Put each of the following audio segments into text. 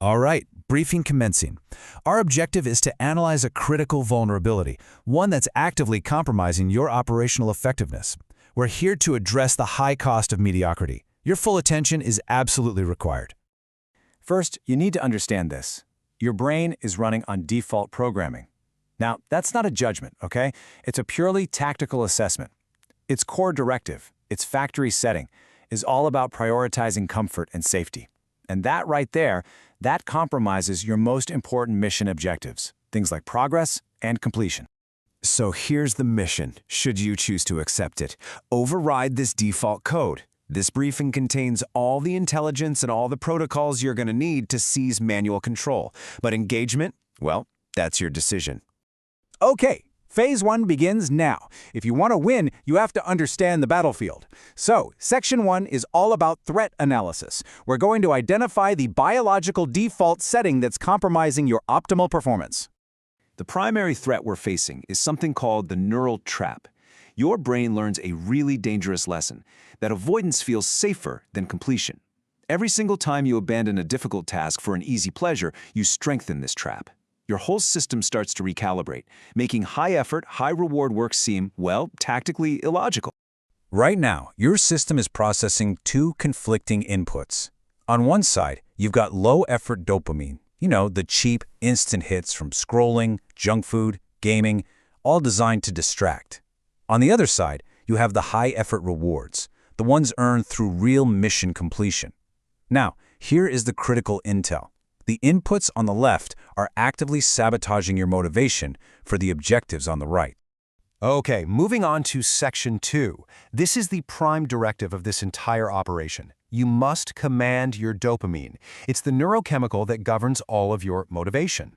All right, briefing commencing. Our objective is to analyze a critical vulnerability, one that's actively compromising your operational effectiveness. We're here to address the high cost of mediocrity. Your full attention is absolutely required. First, you need to understand this. Your brain is running on default programming. Now, that's not a judgment, okay? It's a purely tactical assessment. Its core directive, its factory setting, is all about prioritizing comfort and safety. And that right there, that compromises your most important mission objectives, things like progress and completion. So here's the mission, should you choose to accept it. Override this default code. This briefing contains all the intelligence and all the protocols you're going to need to seize manual control. But engagement, well, that's your decision. Okay, Phase 1 begins now. If you want to win, you have to understand the battlefield. So, Section 1 is all about threat analysis. We're going to identify the biological default setting that's compromising your optimal performance. The primary threat we're facing is something called the neural trap. Your brain learns a really dangerous lesson, that avoidance feels safer than completion. Every single time you abandon a difficult task for an easy pleasure, you strengthen this trap. Your whole system starts to recalibrate, making high-effort, high-reward work seem, well, tactically illogical. Right now, your system is processing two conflicting inputs. On one side, you've got low-effort dopamine, the cheap, instant hits from scrolling, junk food, gaming, all designed to distract. On the other side, you have the high-effort rewards, the ones earned through real mission completion. Now, here is the critical intel. The inputs on the left are actively sabotaging your motivation for the objectives on the right. Okay, moving on to Section 2. This is the prime directive of this entire operation. You must command your dopamine. It's the neurochemical that governs all of your motivation.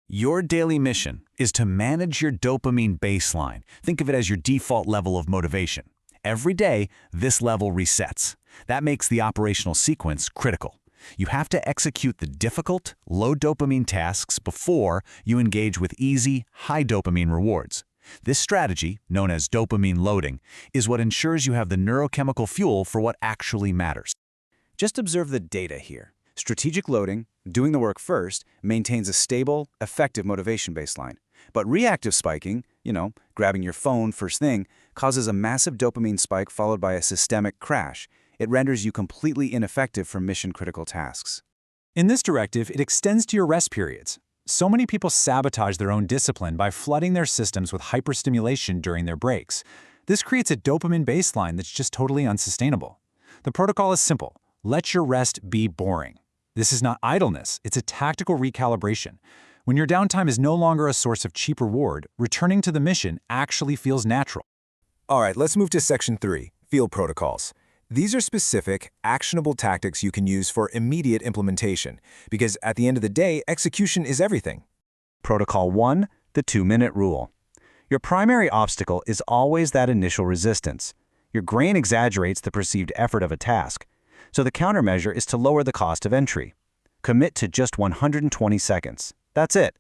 Your daily mission is to manage your dopamine baseline. Think of it as your default level of motivation. Every day, this level resets. That makes the operational sequence critical. You have to execute the difficult, low dopamine tasks before you engage with easy, high dopamine rewards. This strategy, known as dopamine loading, is what ensures you have the neurochemical fuel for what actually matters. Just observe the data here. Strategic loading, doing the work first, maintains a stable, effective motivation baseline. But reactive spiking, grabbing your phone first thing, causes a massive dopamine spike followed by a systemic crash. It renders you completely ineffective for mission-critical tasks. In this directive, it extends to your rest periods. So many people sabotage their own discipline by flooding their systems with hyperstimulation during their breaks. This creates a dopamine baseline that's just totally unsustainable. The protocol is simple. Let your rest be boring. This is not idleness, it's a tactical recalibration. When your downtime is no longer a source of cheap reward, returning to the mission actually feels natural. All right, let's move to Section 3, Field Protocols. These are specific, actionable tactics you can use for immediate implementation, because at the end of the day, execution is everything. Protocol 1, the 2-minute rule. Your primary obstacle is always that initial resistance. Your brain exaggerates the perceived effort of a task, so the countermeasure is to lower the cost of entry. Commit to just 120 seconds. That's it.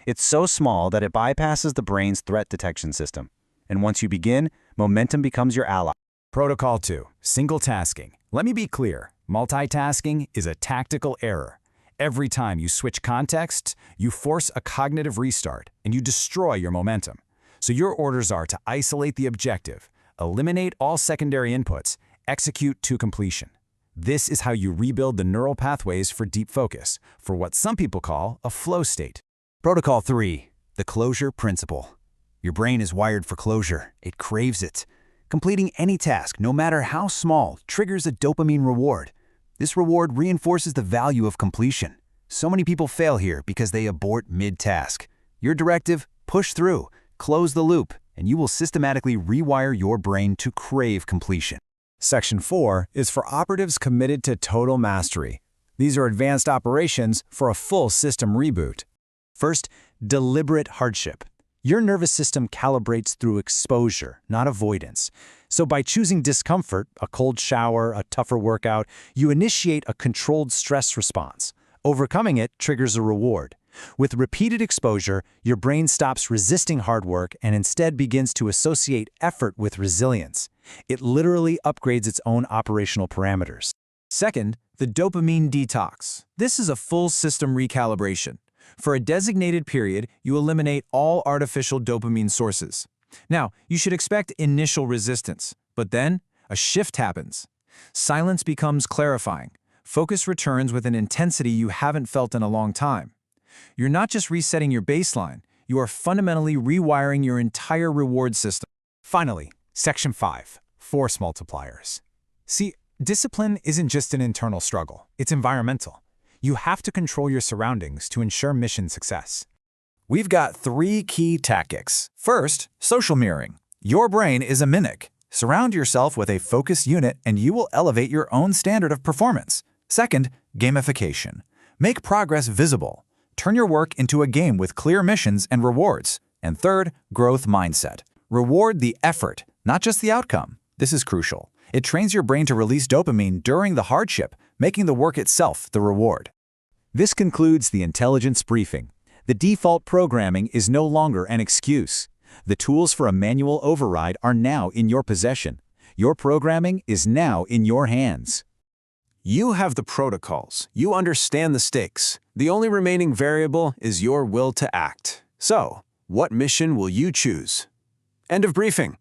It's so small that it bypasses the brain's threat detection system. And once you begin, momentum becomes your ally. Protocol 2, single tasking. Let me be clear, multitasking is a tactical error. Every time you switch contexts, you force a cognitive restart and you destroy your momentum. So your orders are to isolate the objective, eliminate all secondary inputs, execute to completion. This is how you rebuild the neural pathways for deep focus, for what some people call a flow state. Protocol 3, the closure principle. Your brain is wired for closure. It craves it. Completing any task, no matter how small, triggers a dopamine reward. This reward reinforces the value of completion. So many people fail here because they abort mid-task. Your directive, push through, close the loop, and you will systematically rewire your brain to crave completion. Section 4 is for operatives committed to total mastery. These are advanced operations for a full system reboot. First, deliberate hardship. Your nervous system calibrates through exposure, not avoidance. So by choosing discomfort, a cold shower, a tougher workout, you initiate a controlled stress response. Overcoming it triggers a reward. With repeated exposure, your brain stops resisting hard work and instead begins to associate effort with resilience. It literally upgrades its own operational parameters. Second, The dopamine detox. This is a full system recalibration. For a designated period, you eliminate all artificial dopamine sources. Now, you should expect initial resistance, but then a shift happens. Silence becomes clarifying. Focus returns with an intensity you haven't felt in a long time. You're not just resetting your baseline, you are fundamentally rewiring your entire reward system. Finally, Section 5, Force Multipliers. See, discipline isn't just an internal struggle, it's environmental. You have to control your surroundings to ensure mission success. We've got 3 key tactics. First, social mirroring. Your brain is a mimic. Surround yourself with a focused unit and you will elevate your own standard of performance. Second, gamification. Make progress visible. Turn your work into a game with clear missions and rewards. And third, growth mindset. Reward the effort, not just the outcome. This is crucial. It trains your brain to release dopamine during the hardship, making the work itself the reward. This concludes the intelligence briefing. The default programming is no longer an excuse. The tools for a manual override are now in your possession. Your programming is now in your hands. You have the protocols. You understand the stakes. The only remaining variable is your will to act. So, what mission will you choose? End of briefing.